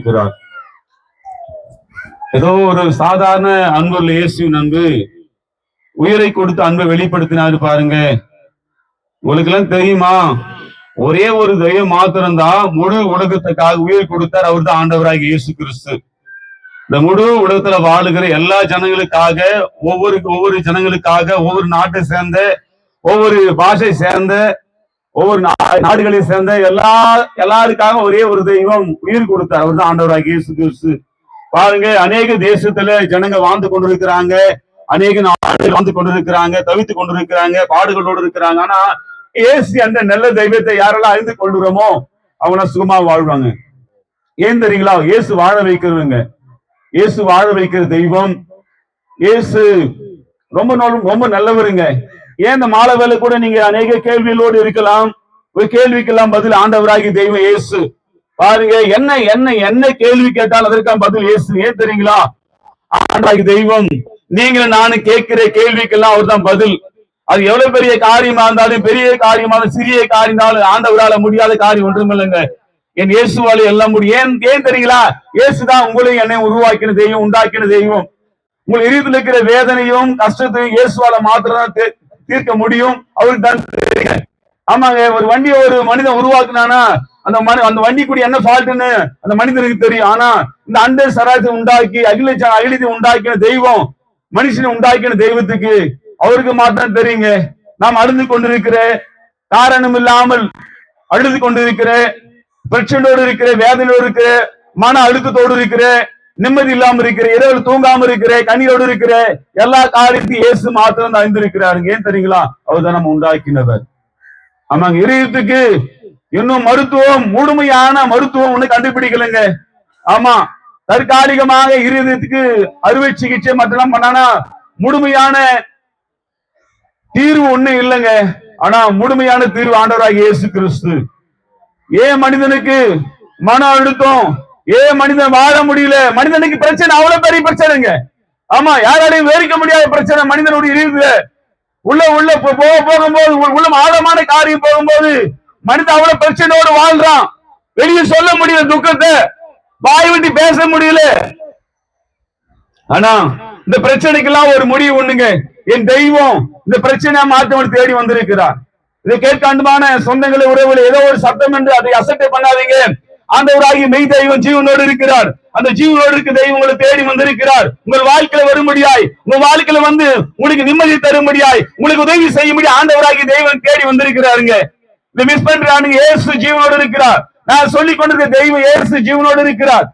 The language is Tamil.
வந்திருக்கிறார். ஏதோ ஒரு சாதாரண அன்பு இல்ல, இயேசுவின் அன்பு உயிரை கொடுத்து அன்பை வெளிப்படுத்தினாரு பாருங்க. உங்களுக்கு எல்லாம் தெரியுமா? ஒரே ஒரு தெய்வம் மாத்திரம்தான் முழு உலகத்துக்காக உயிர் கொடுத்தார். அவர் தான் ஆண்டவராகிய இயேசு கிறிஸ்து. இந்த முழு உலகத்துல வாழுகிற எல்லா ஜனங்களுக்காக, ஒவ்வொரு ஜனங்களுக்காக, ஒவ்வொரு நாட்டை சேர்ந்த, ஒவ்வொரு பாஷை சேர்ந்த, ஒவ்வொரு நாடுகளை சேர்ந்த எல்லாருக்காக ஒரே ஒரு தெய்வம் உயிர் கொடுத்தார். அவர் தான் ஆண்டவராகிய இயேசு கிறிஸ்து. பாருங்க, அநேக தேசத்துல ஜனங்க வாழ்ந்து கொண்டிருக்கிறாங்க, அநேக நாடுகள் வாழ்ந்து கொண்டிருக்கிறாங்க, தவித்து கொண்டிருக்கிறாங்க, பாடுகளோடு இருக்கிறாங்க. ஆனா இயேசு அந்த நல்ல தெய்வத்தை யாரெல்லாம் அறிந்து கொள்கிறோமோ அவங்க சுகமா வாழ்வாங்க. ஏன் தெரியுங்களா? இயேசு வாழ வைக்கிறவங்க, இயேசு வாழ வைக்கிற தெய்வம். இயேசு ரொம்ப நல்லவருங்க. ஏன் இந்த மாலை வேலை கூட நீங்க அநேக கேள்விகளோடு இருக்கலாம். ஒரு கேள்விக்கெல்லாம் பதில் ஆண்டவராகி தெய்வம் இயேசு. பாருங்க, என்ன கேள்வி கேட்டால் அதற்கான பதில் இயேசு. ஏன் தெரியுங்களா? ஆண்டவராகி தெய்வம். நீங்களும் நானும் கேட்கிற கேள்விக்கெல்லாம் அவர் தான் பதில். அது எவ்வளவு பெரிய காரியமா இருந்தாலும், பெரிய காரியமா சிறிய காரியம் ஆண்டவரால முடியாத காரியம் ஒன்றும் இல்லைங்க. என் இயேசுவால எல்லாம் முடியும். ஏன் தெரியுங்களா? இயேசுதான் உங்களையும் என்னை உருவாக்கின தெய்வம், உண்டாக்கின தெய்வம். உங்கள் இருதயத்தில் இருக்கிற வேதனையும் கஷ்டத்தையும் இயேசுவால மாத்திரம் தீர்க்க முடியும். அவருக்கு தான் தெரியுங்க. ஆமாங்க, ஒரு வண்டியை ஒரு மனிதன் உருவாக்குனானா அந்த வண்டி கூட என்ன ஃபால்ட்னு அந்த மனிதனுக்கு தெரியும். ஆனா இந்த அண்ட சராசரி உண்டாக்கி அகிலத்தை உண்டாக்கின தெய்வம், மனுஷனை உண்டாக்கின தெய்வத்துக்கு அவருக்கு மாத்திரம் தெரியுங்க. நாம் அழுது கொண்டிருக்கிற, காரணம் இல்லாமல் அழுது கொண்டிருக்கிற, பிரச்சனையோடு இருக்கிற, வேதனையோடு இருக்கிற, மன அழுத்தத்தோடு இருக்கிற, நிம்மதி இல்லாம இருக்கிற, இரவு தூங்காம இருக்கிற, கண்ணீரோடு இருக்கிற எல்லா காரியத்தையும் இயேசு மாத்திரம் அறிந்திருக்கிறாருங்க. ஏன் தெரியுங்களா? அவர் தான் நம்ம உண்டாக்கினவர். ஆமாங்க, இதயத்துக்கு இன்னும் மருத்துவம், முழுமையான மருத்துவம் ஒண்ணு கண்டுபிடிக்கலைங்க. ஆமா, தற்காலிகமாக இருதயத்துக்கு அறுவை சிகிச்சை மட்டும் பண்ணானா முழுமையான தீர்வு ஒண்ணு இல்லைங்க. ஆனா முழுமையான தீர்வு ஆண்டவராகிய இயேசு கிறிஸ்து. ஏன் மனிதனுக்கு மன அழுத்தம்? ஏன் மனிதன் வாழ முடியல? மனிதனுக்கு பிரச்சனை அவ்வளவு பெரிய பிரச்சனைங்க. ஆமா, யாராலையும் வேறிக்க முடியாத பிரச்சனை மனிதனுடைய இருதயத்துல. உள்ள போகும்போது, உள்ள ஆழமான காரியம் போகும்போது மனிதன் அவ்வளவு பிரச்சனையோடு வாழ்றான். வெளியே சொல்ல முடியல துக்கத்தை, வாய் விட்டு பேச முடியல. ஆனா இந்த பிரச்சனைக்கெல்லாம் ஒரு முடிவு ஒண்ணுங்க. என் தெய்வம் இந்த பிரச்சனையை மாற்றவன் தேடி வந்திருக்கிறார். இதை கேட்க அன்பான சொந்தங்களை, உறவுகளை, ஏதோ ஒரு சத்தம் என்று அதை அசட்டை பண்ணாதீங்க. ஆண்டவராகிய மெய் தெய்வம் ஜீவனோடு இருக்கிறார். அந்த ஜீவனோடு இருக்க தெய்வம் உங்களை தேடி வந்திருக்கிறார். உங்கள் வாழ்க்கையில வரும்படியாய், உங்க வாழ்க்கையில வந்து உங்களுக்கு நிம்மதி தரும்படியாய், உங்களுக்கு உதவி செய்யும்படி ஆண்டவராகிய தெய்வம் தேடி வந்திருக்கிறாருங்க. இதை மிஸ் பண்றானுங்க. இயேசு ஜீவனோடு இருக்கிறார். நான் சொல்லிக் கொண்டிருக்க தெய்வம் இயேசு ஜீவனோடு இருக்கிறார்.